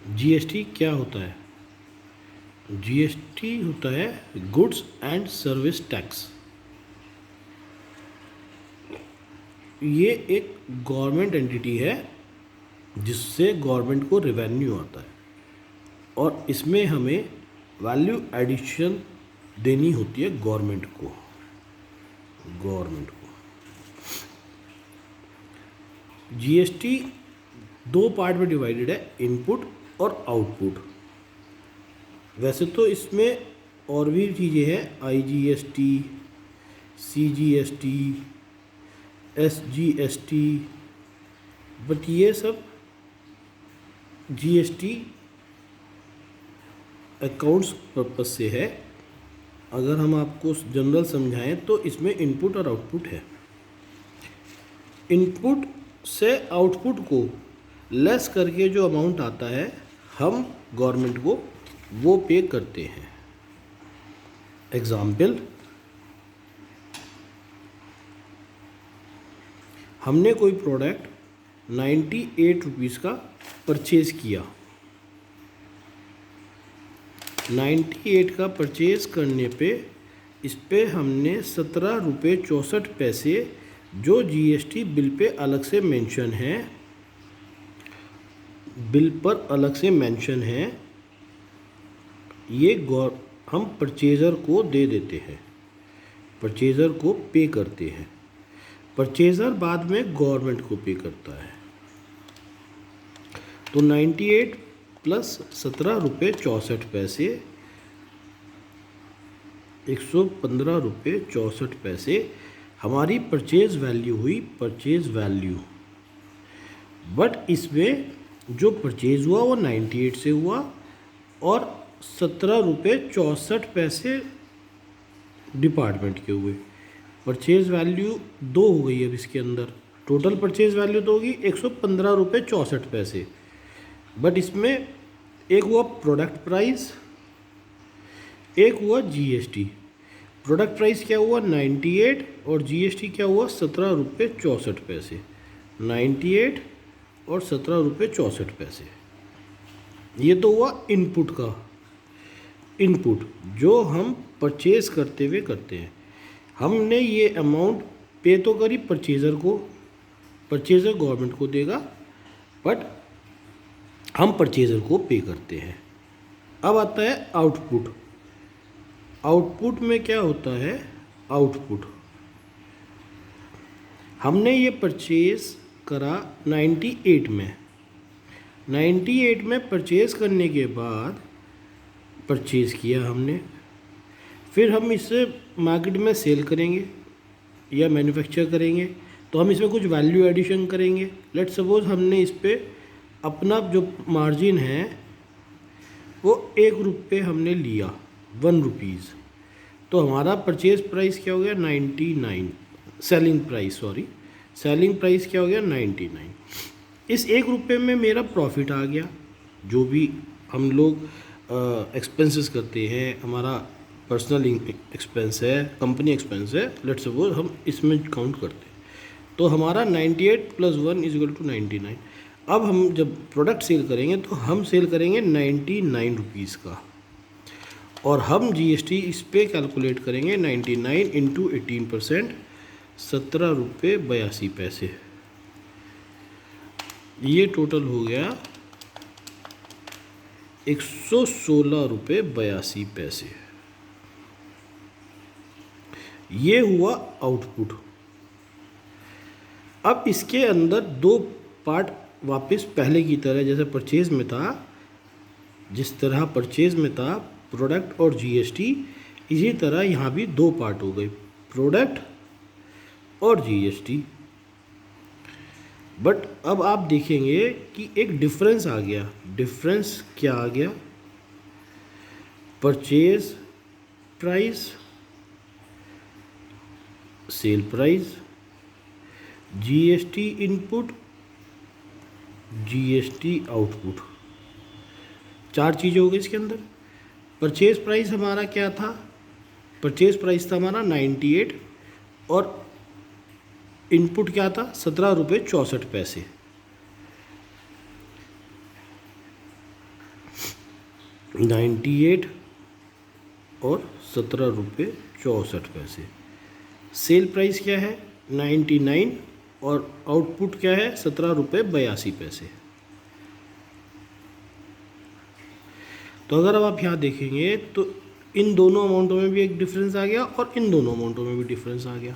GST क्या होता है? जीएसटी होता है गुड्स एंड सर्विस टैक्स। ये एक गवर्नमेंट एंटिटी है जिससे गवर्नमेंट को रेवेन्यू आता है और इसमें हमें वैल्यू एडिशन देनी होती है गवर्नमेंट को। जीएसटी दो पार्ट में डिवाइडेड है, इनपुट और आउटपुट। वैसे तो इसमें और भी चीज़ें हैं, आईजीएसटी, सीजीएसटी, एसजीएसटी, बट ये सब जीएसटी अकाउंट्स पर्पस से है। अगर हम आपको जनरल समझाएं तो इसमें इनपुट और आउटपुट है। इनपुट से आउटपुट को लेस करके जो अमाउंट आता है हम गवर्नमेंट को वो पे करते हैं। एग्जाम्पल, हमने कोई प्रोडक्ट 98 रुपीज़ का परचेज़ किया। 98 का परचेज़ करने पे इस पे हमने 17 रुपये 64 पैसे जो जीएसटी बिल पे अलग से मेंशन है, बिल पर अलग से मेंशन है, ये हम परचेज़र को दे देते हैं, परचेज़र को पे करते हैं। परचेज़र बाद में गवर्नमेंट को पे करता है। तो 98 प्लस 17 रुपये 64 पैसे 115 रुपये 64 पैसे हमारी परचेज़ वैल्यू हुई, परचेज़ वैल्यू। बट इसमें जो परचेज़ हुआ वो 98 से हुआ और 17 रुपये 64 पैसे डिपार्टमेंट के हुए। परचेज़ वैल्यू 2 हो गई। अब इसके अंदर टोटल परचेज़ वैल्यू तो होगी 115 रुपये 64 पैसे। बट इसमें एक हुआ प्रोडक्ट प्राइस, एक हुआ जीएसटी। प्रोडक्ट प्राइस क्या हुआ 98 और जीएसटी क्या हुआ 17 रुपये 64 पैसे। 98 और 17 रुपये 64 पैसे। ये तो हुआ इनपुट का। इनपुट जो हम परचेज़ करते हुए करते हैं। हमने ये अमाउंट पे तो करी परचेज़र को, परचेज़र गवर्नमेंट को देगा, बट हम परचेज़र को पे करते हैं। अब आता है आउटपुट। आउटपुट में क्या होता है? आउटपुट हमने ये परचेज़ करा 98 में। 98 में परचेज़ करने के बाद परचेज़ किया हमने, फिर हम इसे मार्केट में सेल करेंगे या मैन्युफैक्चर करेंगे तो हम इसमें कुछ वैल्यू एडिशन करेंगे। लेट्स सपोज हमने इस पर अपना जो मार्जिन है वो 1 रुपये हमने लिया, 1 रुपीज़, तो हमारा परचेज प्राइस क्या हो गया 99। सेलिंग प्राइस क्या हो गया 99। इस 1 रुपये में मेरा प्रॉफिट आ गया। जो भी हम लोग एक्सपेंसेस करते हैं, हमारा पर्सनल एक्सपेंस है, कंपनी एक्सपेंस है, लेट्स सपोज हम इसमें काउंट करते हैं, तो हमारा 98 + 1 = 99। अब हम जब प्रोडक्ट सेल करेंगे तो हम सेल करेंगे 99 रुपीज़ का और हम जीएसटी इस पे कैलकुलेट करेंगे 99 × 18%, 17 रुपये 82 पैसे। ये टोटल हो गया 116 रुपये 82 पैसे। ये हुआ आउटपुट। अब इसके अंदर दो पार्ट वापस पहले की तरह जैसे परचेज़ में था, जिस तरह परचेज़ में था प्रोडक्ट और जीएसटी, इसी तरह यहाँ भी दो पार्ट हो गए, प्रोडक्ट और जीएसटी। बट अब आप देखेंगे कि एक डिफरेंस आ गया। डिफरेंस क्या आ गया? Purchase price, sale price, GST input, GST output. 4 चीज़ें हो गई इसके अंदर। परचेज प्राइस हमारा क्या था? परचेज प्राइस था हमारा 98 और इनपुट क्या था 17 रुपये 64 पैसे। 98 और 17 रुपये 64 पैसे। सेल प्राइस क्या है 99 और आउटपुट क्या है 17 रुपये 82 पैसे। तो अगर अब आप यहाँ देखेंगे तो इन दोनों अमाउंटों में भी एक डिफरेंस आ गया और इन दोनों अमाउंटों में भी डिफरेंस आ गया।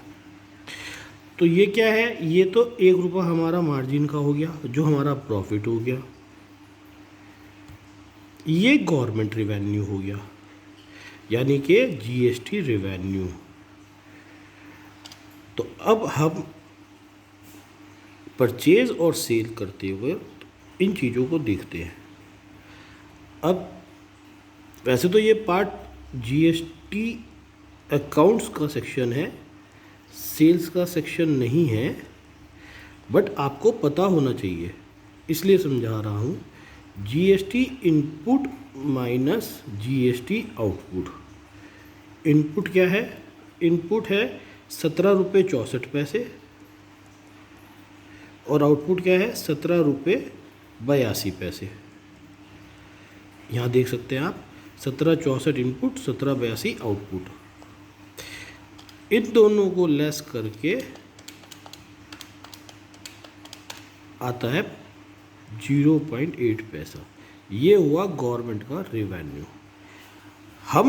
तो ये क्या है, ये तो 1 रुपया हमारा मार्जिन का हो गया जो हमारा प्रॉफिट हो गया, ये गवर्नमेंट रिवेन्यू हो गया यानी कि जीएसटी रिवेन्यू। तो अब हम परचेज और सेल करते हुए इन चीज़ों को देखते हैं। अब वैसे तो ये पार्ट जीएसटी अकाउंट्स का सेक्शन है, सेल्स का सेक्शन नहीं है, बट आपको पता होना चाहिए इसलिए समझा रहा हूँ। GST input minus GST output. Input क्या है, इनपुट है 17 रुपये 64 पैसे और आउटपुट क्या है 17 रुपये 82 पैसे। यहाँ देख सकते हैं आप 1764 इनपुट 1782 आउटपुट। इन दोनों को लेस करके आता है 0.8 पैसा। ये हुआ गवर्नमेंट का रिवेन्यू। हम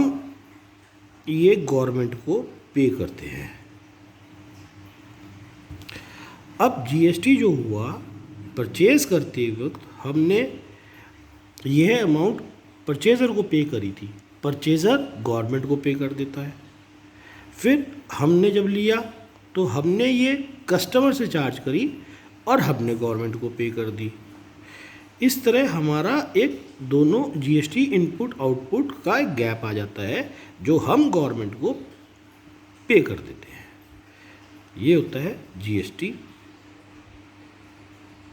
ये गवर्नमेंट को पे करते हैं। अब जीएसटी जो हुआ परचेज करते वक्त हमने यह अमाउंट परचेज़र को पे करी थी, परचेज़र गवर्नमेंट को पे कर देता है। फिर हमने जब लिया तो हमने ये कस्टमर से चार्ज करी और हमने गवर्नमेंट को पे कर दी। इस तरह हमारा एक दोनों जीएसटी इनपुट आउटपुट का एक गैप आ जाता है जो हम गवर्नमेंट को पे कर देते हैं। ये होता है जीएसटी